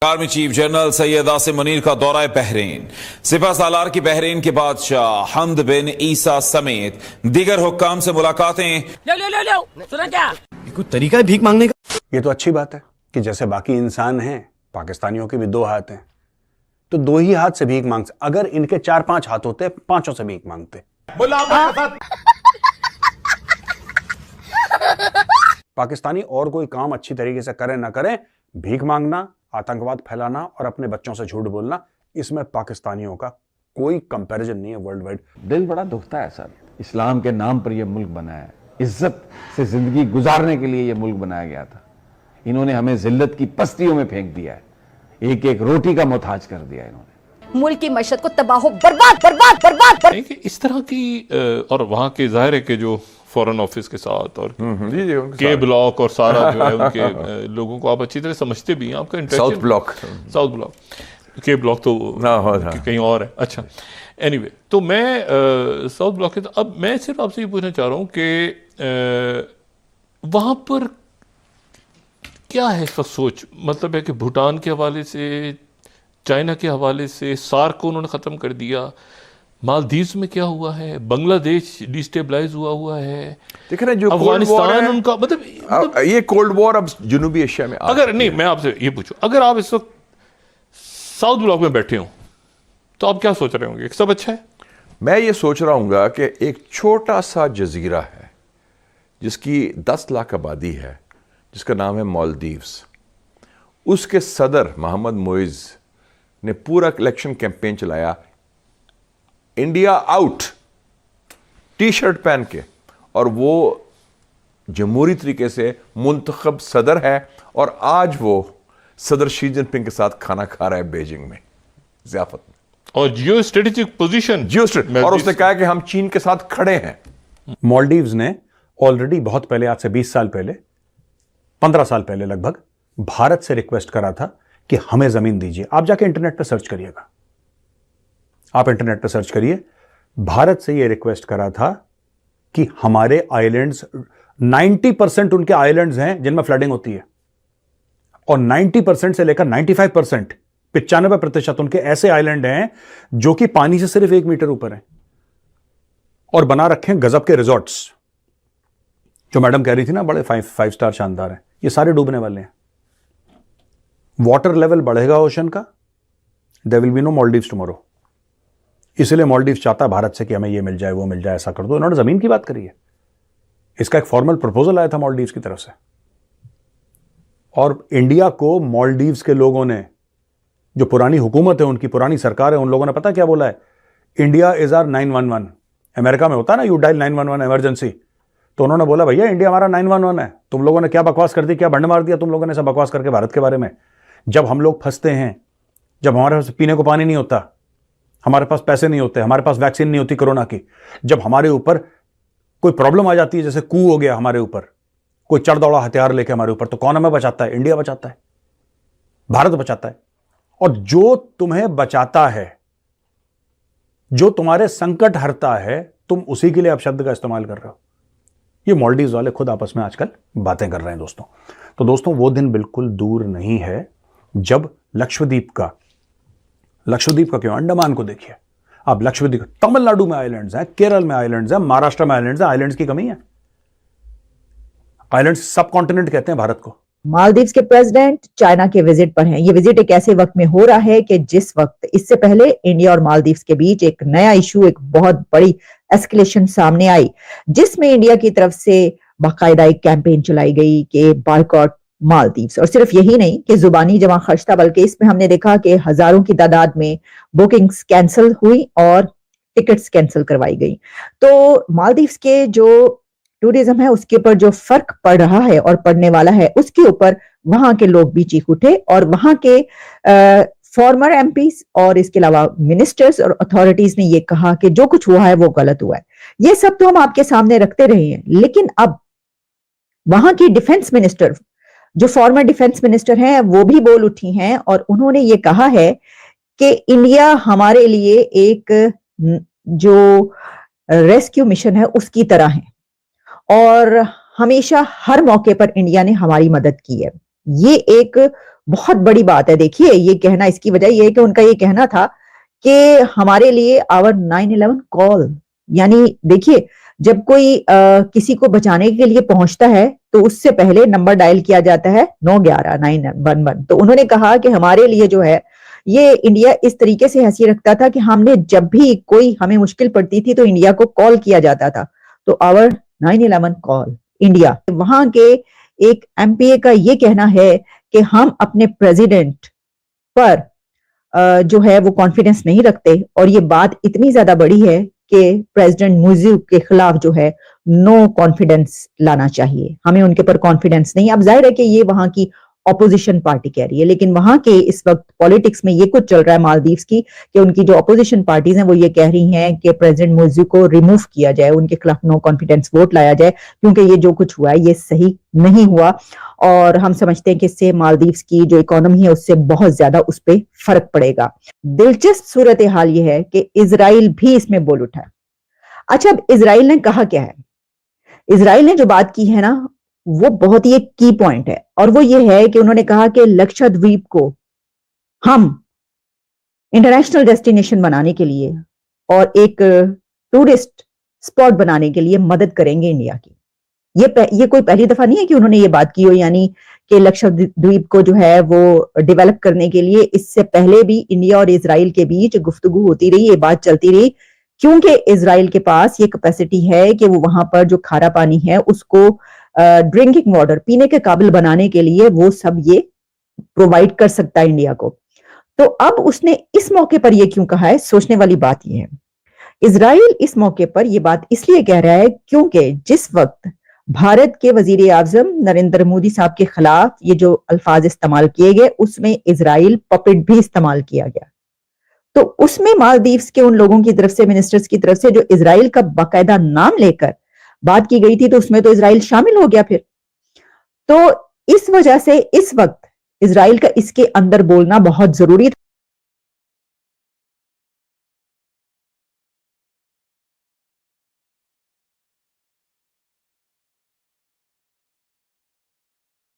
Army chief general Syed Asim Munir का दौरा Bahrain. सिपह सालार की बहरीन के बादशाह हमद बिन ईसा समेत दीगर हुक्काम से मुलाकातें। सुना क्या? ये कोई तरीका है भीख मांगने का? ये तो अच्छी बात है कि जैसे बाकी इंसान हैं, पाकिस्तानियों के भी 2 हाथ हैं, तो 2 ही हाथ से भीख मांगते। अगर इनके 4-5 हाथ होते, 5 से भीख मांगते। पाकिस्तानी और कोई काम अच्छी तरीके से करें ना करें, भीख मांगना, आतंकवाद फैलाना और अपने बच्चों से झूठ बोलना, इसमें पाकिस्तानियों का कोई कंपैरिजन नहीं है वर्ल्ड वाइड। दिल बड़ा दुखता है सर। इस्लाम के नाम पर यह मुल्क बना है, इज्जत से जिंदगी गुजारने के लिए यह मुल्क बनाया गया था। इन्होंने हमें जिल्लत की पस्तियों में फेंक दिया है, एक एक रोटी का मोहताज कर दिया इन्होंने। मुल्क की मशत को तबाह बर्बाद बर्बाद बर्बाद इस तरह की और वहाँ के जाहिर है कि जो फॉरेन ऑफिस के साथ और के ब्लॉक और सारा जो है उनके लोगों को आप अच्छी तरह समझते भी हैं। आपका साउथ ब्लॉक के ब्लॉक तो कहीं और है। अच्छा, एनीवे, तो मैं साउथ ब्लॉक के, तो अब मैं सिर्फ आपसे ये पूछना चाह रहा हूँ कि वहाँ पर क्या है इसका सोच, मतलब है कि भूटान के हवाले से, चाइना के हवाले से, सार्क को उन्होंने ख़त्म कर दिया, मालदीव्स में क्या हुआ है, बांग्लादेश डिस्टेबलाइज हुआ है, देख रहे हैं जो अफगानिस्तान उनका मतलब ये कोल्ड वॉर अब जनूबी एशिया में अगर नहीं, मैं आपसे ये पूछूं, अगर आप इस वक्त साउथ ब्लॉक में बैठे हो तो आप क्या सोच रहे होंगे? सब अच्छा है? मैं ये सोच रहा हूँ कि एक छोटा सा जजीरा है जिसकी 10 लाख आबादी है, जिसका नाम है मालदीव्स। उसके सदर मोहम्मद मोइज ने पूरा इलेक्शन कैंपेन चलाया, इंडिया आउट टी शर्ट पहन के, और वो जमहूरी तरीके से मुंतखब सदर है और आज वो सदर शी जिनपिंग के साथ खाना खा रहा है बीजिंग में ज़ियाफत में, और जियो स्ट्रेटेजिक पोजीशन, और उसने कहा कि हम चीन के साथ खड़े हैं। मालदीव्स ने ऑलरेडी बहुत पहले, आज से 20 साल पहले, 15 साल पहले लगभग, भारत से रिक्वेस्ट करा था कि हमें जमीन दीजिए। आप जाके इंटरनेट पे सर्च करिएगा, आप इंटरनेट पे सर्च करिए, भारत से यह रिक्वेस्ट करा था कि हमारे आइलैंड्स, 90% उनके आइलैंड्स हैं जिनमें फ्लडिंग होती है, और 90% से लेकर 95%, 95% उनके ऐसे आइलैंड हैं जो कि पानी से सिर्फ 1 मीटर ऊपर हैं, और बना रखे हैं गजब के रिजॉर्ट्स। जो मैडम कह रही थी ना, बड़े 5 स्टार शानदार हैं, ये सारे डूबने वाले हैं। वाटर लेवल बढ़ेगा ओशन का, there will be no Maldives tomorrow. इसलिए मालदीव्स चाहता है भारत से कि हमें ये मिल जाए, वो मिल जाए, ऐसा कर दो। इन्होंने जमीन की बात करी है, इसका एक फॉर्मल प्रपोजल आया था मालदीव्स की तरफ से, और इंडिया को मालदीव्स के लोगों ने, जो पुरानी हुकूमत है, उनकी पुरानी सरकार है, उन लोगों ने पता क्या बोला है? India is are 911। अमेरिका में होता है ना, यू डायल 911 इमरजेंसी, तो उन्होंने बोला भैया इंडिया हमारा 911 है। तुम लोगों ने क्या बकवास कर दी, क्या बंड मार दिया तुम लोगों ने सब बकवास करके भारत के बारे में। जब हम लोग फंसते हैं, जब हमारे पास पीने को पानी नहीं होता, हमारे पास पैसे नहीं होते, हमारे पास वैक्सीन नहीं होती कोरोना की, जब हमारे ऊपर कोई प्रॉब्लम आ जाती है, जैसे कू हो गया हमारे ऊपर, कोई चढ़ दौड़ा हथियार लेके हमारे ऊपर, तो कौन हमें बचाता है? इंडिया बचाता है, भारत बचाता है। और जो तुम्हें बचाता है, जो तुम्हारे संकट हरता है, तुम उसी के लिए आप शब्द का इस्तेमाल कर रहे हो। ये मालदीव्स वाले खुद आपस में आजकल बातें कर रहे हैं दोस्तों। तो दोस्तों, वो दिन बिल्कुल दूर नहीं है जब लक्षद्वीप का क्यों, अंडमान को देखिए आप, लक्षद्वीप, तमिलनाडु में आइलैंड्स हैं, केरल में आइलैंड्स हैं, महाराष्ट्र में आइलैंड्स हैं। आइलैंड्स की कमी है? आइलैंड्स सब कॉन्टिनेंट कहते हैं भारत को। मालदीव्स के प्रेसिडेंट चाइना के विजिट पर हैं। ये विजिट एक ऐसे वक्त में हो रहा है कि जिस वक्त इससे पहले इंडिया और मालदीव्स के बीच एक नया इशू, एक बहुत बड़ी एस्केलेशन सामने आई, जिसमें इंडिया की तरफ से बाकायदा एक कैंपेन चलाई गई कि बॉयकॉट मालदीव्स। और सिर्फ यही नहीं कि जुबानी जमा खर्च था, बल्कि इसमें हमने देखा कि हजारों की तादाद में बुकिंग्स कैंसिल हुई और टिकट्स कैंसिल करवाई गई। तो मालदीव्स के जो टूरिज्म है, उसके ऊपर जो फर्क पड़ रहा है और पड़ने वाला है, उसके ऊपर वहां के लोग भी चीख उठे, और वहां के फॉर्मर एमपीज और इसके अलावा मिनिस्टर्स और अथॉरिटीज ने ये कहा कि जो कुछ हुआ है वो गलत हुआ है। ये सब तो हम आपके सामने रखते रहे हैं, लेकिन अब वहां की डिफेंस मिनिस्टर, जो फॉर्मर डिफेंस मिनिस्टर हैं, वो भी बोल उठी हैं, और उन्होंने ये कहा है कि इंडिया हमारे लिए एक जो रेस्क्यू मिशन है उसकी तरह है, और हमेशा हर मौके पर इंडिया ने हमारी मदद की है। ये एक बहुत बड़ी बात है। देखिए, ये कहना, इसकी वजह ये है कि उनका ये कहना था कि हमारे लिए आवर 9/11 कॉल, यानी देखिए, जब कोई किसी को बचाने के लिए पहुंचता है तो उससे पहले नंबर डायल किया जाता है 911 911। तो उन्होंने कहा कि हमारे लिए जो है ये इंडिया इस तरीके से हैसियत रखता था कि हमने जब भी कोई हमें मुश्किल पड़ती थी तो इंडिया को कॉल किया जाता था। तो आवर 9/11 कॉल इंडिया। वहां के एक एमपीए का ये कहना है कि हम अपने प्रेसिडेंट पर जो है वो कॉन्फिडेंस नहीं रखते, और ये बात इतनी ज्यादा बड़ी है कि प्रेसिडेंट मुर्सी के खिलाफ जो है नो कॉन्फिडेंस लाना चाहिए, हमें उनके पर कॉन्फिडेंस नहीं। अब जाहिर है कि ये वहां की ऑपोजिशन पार्टी कह रही है, लेकिन वहां के इस वक्त पॉलिटिक्स में ये कुछ चल रहा है मालदीव्स की, कि उनकी जो ऑपोजिशन पार्टीज हैं वो ये कह रही हैं कि प्रेसिडेंट मुर्सी को रिमूव किया जाए, उनके खिलाफ नो कॉन्फिडेंस वोट लाया जाए, क्योंकि ये जो कुछ हुआ है ये सही नहीं हुआ। और हम समझते हैं कि इससे मालदीव्स की जो इकोनॉमी है उससे बहुत ज्यादा उस पर फर्क पड़ेगा। दिलचस्प सूरत हाल ये है कि इजराइल भी इसमें बोल उठा है। अच्छा, अब इजराइल ने कहा क्या है? इजराइल ने जो बात की है ना, वो बहुत ही एक की पॉइंट है, और वो ये है कि उन्होंने कहा कि लक्षद्वीप को हम इंटरनेशनल डेस्टिनेशन बनाने के लिए और एक टूरिस्ट स्पॉट बनाने के लिए मदद करेंगे इंडिया की। ये कोई पहली दफा नहीं है कि उन्होंने ये बात की हो, यानी कि लक्षद्वीप को जो है वो डेवलप करने के लिए इससे पहले भी इंडिया और इजराइल के बीच गुफ्तगू होती रही, ये बात चलती रही, क्योंकि इजराइल के पास ये कैपेसिटी है कि वो वहां पर जो खारा पानी है उसको ड्रिंकिंग वाटर, पीने के काबिल बनाने के लिए वो सब ये प्रोवाइड कर सकता है इंडिया को। तो अब उसने इस मौके पर ये क्यों कहा है, सोचने वाली बात ये है। इजराइल इस मौके पर ये बात इसलिए कह रहा है क्योंकि जिस वक्त भारत के वजीर आजम नरेंद्र मोदी साहब के खिलाफ ये जो अल्फाज इस्तेमाल किए गए उसमें इजराइल पपेट भी इस्तेमाल किया गया, तो उसमें मालदीव्स के उन लोगों की तरफ से, मिनिस्टर्स की तरफ से जो इजराइल का बाकायदा नाम लेकर बात की गई थी, तो उसमें तो इजराइल शामिल हो गया फिर। तो इस वजह से इस वक्त इजराइल का इसके अंदर बोलना बहुत जरूरी था।